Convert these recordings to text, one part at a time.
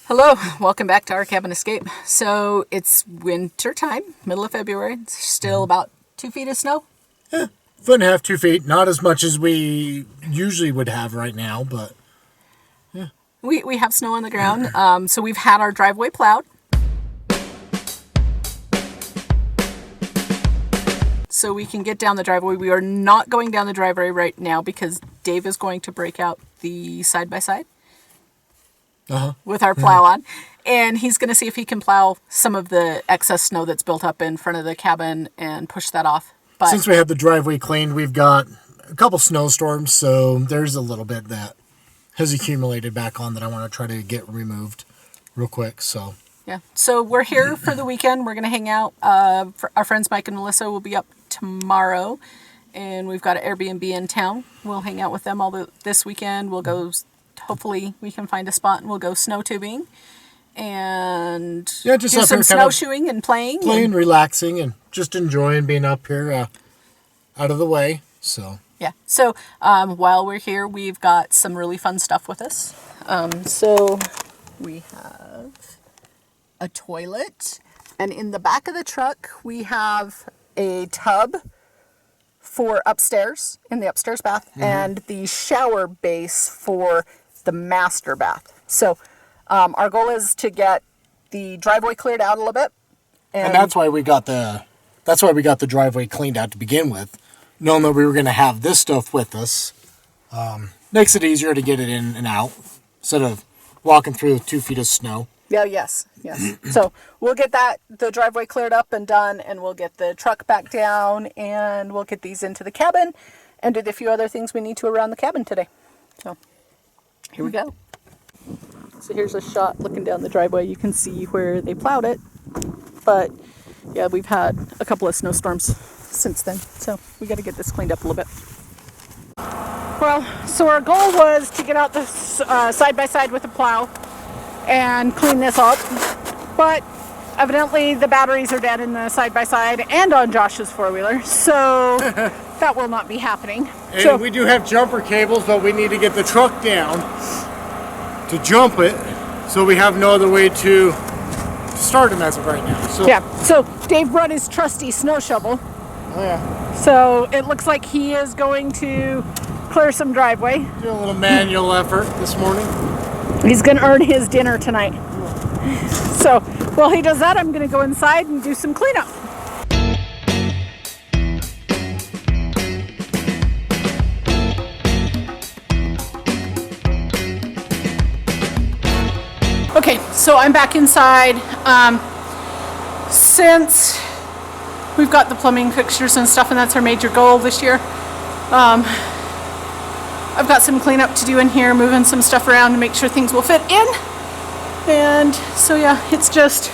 Hello, welcome back to our cabin escape. So it's winter time, middle of February. It's still about 2 feet of snow. Foot and a half, 2 feet. Not as much as we usually would have right now, but yeah. We have snow on the ground. So we've had our driveway plowed. So we can get down the driveway. We are not going down the driveway right now because Dave is going to break out the side-by-side. With our plow on, and he's going to see if he can plow some of the excess snow that's built up in front of the cabin and push that off. But since we have the driveway cleaned, we've got a couple snowstorms, so there's a little bit that has accumulated back on that I want to try to get removed real quick. So yeah, so we're here for the weekend. We're going to hang out. Our friends Mike and Melissa will be up tomorrow, and we've got an Airbnb in town. We'll hang out with them this weekend. We'll go. Hopefully we can find a spot and we'll go snow tubing and just do some snowshoeing and playing, relaxing, and just enjoying being up here out of the way. So yeah. So while we're here, we've got some really fun stuff with us. So we have a toilet, and in the back of the truck we have a tub for upstairs in the upstairs bath and the shower base for the master bath. So our goal is to get the driveway cleared out a little bit, and that's why we got the driveway cleaned out to begin with, knowing that we were going to have this stuff with us. Makes it easier to get it in and out instead of walking through 2 feet of snow. Yeah, yes. So we'll get the driveway cleared up and done, and we'll get the truck back down, and we'll get these into the cabin and do the few other things we need to around the cabin today. So here we go. So here's a shot looking down the driveway. You can see where they plowed it, but yeah, we've had a couple of snowstorms since then, so we got to get this cleaned up a little bit. Well, so our goal was to get out this side-by-side with a plow and clean this up, but evidently the batteries are dead in the side-by-side and on Josh's four-wheeler, so that will not be happening. And so we do have jumper cables, but we need to get the truck down to jump it, so we have no other way to start him as of right now. So yeah, so Dave brought his trusty snow shovel. Oh yeah. So it looks like he is going to clear some driveway. Do a little manual effort this morning. He's going to earn his dinner tonight. So while he does that, I'm going to go inside and do some cleanup. Okay, so I'm back inside. Since we've got the plumbing fixtures and stuff, and that's our major goal this year, I've got some cleanup to do in here, moving some stuff around to make sure things will fit in. And so yeah, it's just,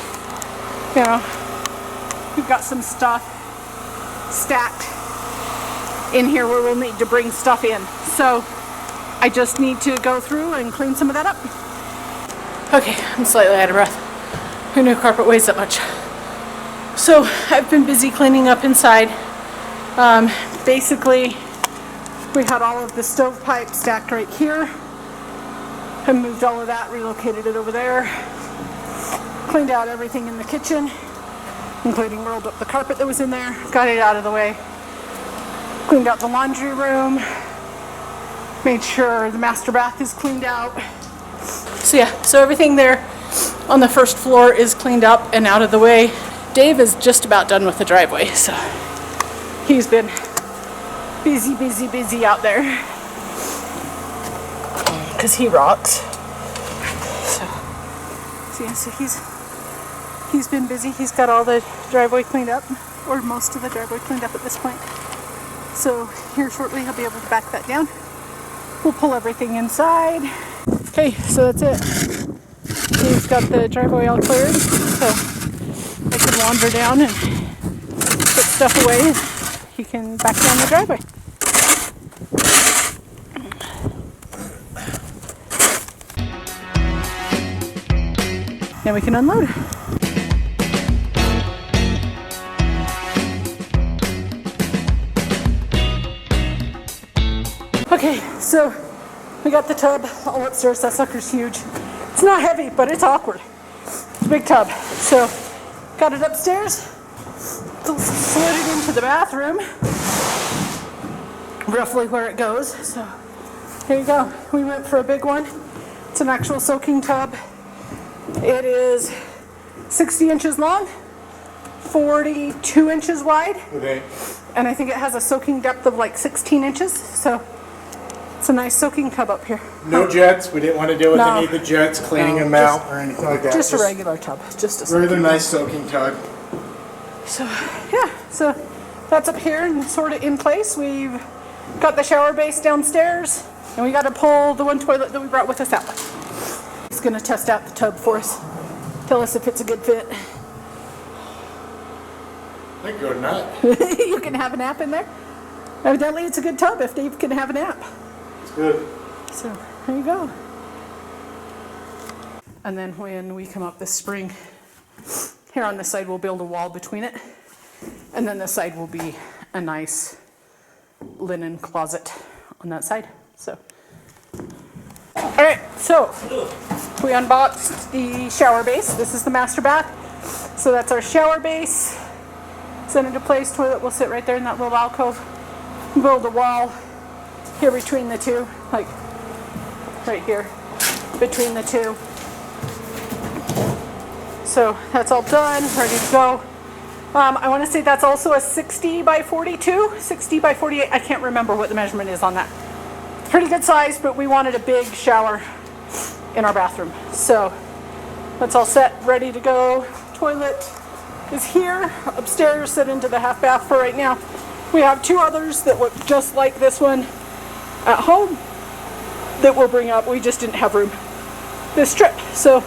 we've got some stuff stacked in here where we'll need to bring stuff in. So I just need to go through and clean some of that up. Okay, I'm slightly out of breath. Who knew carpet weighs that much? So I've been busy cleaning up inside. Basically, we had all of the stovepipe stacked right here. I moved all of that, relocated it over there. Cleaned out everything in the kitchen, including rolled up the carpet that was in there, got it out of the way. Cleaned out the laundry room. Made sure the master bath is cleaned out. So yeah, so everything there on the first floor is cleaned up and out of the way. Dave is just about done with the driveway, so he's been busy out there because he rocks. So yeah, so he's been busy. He's got all the driveway cleaned up, or most of the driveway cleaned up at this point. So here shortly he'll be able to back that down. We'll pull everything inside. Okay, so that's it. He's got the driveway all cleared, so I can wander down and put stuff away, and he can back down the driveway. Now we can unload. Okay, so we got the tub all upstairs. That sucker's huge. It's not heavy, but it's awkward. It's a big tub. So got it upstairs, slid it into the bathroom, roughly where it goes. So here you go. We went for a big one. It's an actual soaking tub. It is 60 inches long, 42 inches wide. Okay. And I think it has a soaking depth of like 16 inches. So it's a nice soaking tub up here. No jets. We didn't want to deal with No. any of the jets, cleaning No, them just- out or anything like that. Just a regular tub. Just a Regular nice soaking tub. So yeah, so that's up here and sort of in place. We've got the shower base downstairs, and we got to pull the one toilet that we brought with us out. He's gonna test out the tub for us. Tell us if it's a good fit. They're good nut. You can have a nap in there. Evidently, it's a good tub if Dave can have a nap. It's good. So there you go. And then when we come up this spring, here on this side we'll build a wall between it, and then this side will be a nice linen closet on that side. So, all right, so we unboxed the shower base. This is the master bath. So that's our shower base. Set into place. Toilet will sit right there in that little alcove. Build a wall here between the two, like right here between the two. So that's all done, ready to go. I want to say that's also a 60 by 42, 60 by 48. I can't remember what the measurement is on that. It's pretty good size, but we wanted a big shower in our bathroom. So that's all set, ready to go. Toilet is here, upstairs, set into the half bath for right now. We have two others that look just like this one at home that we'll bring up. We just didn't have room this trip. So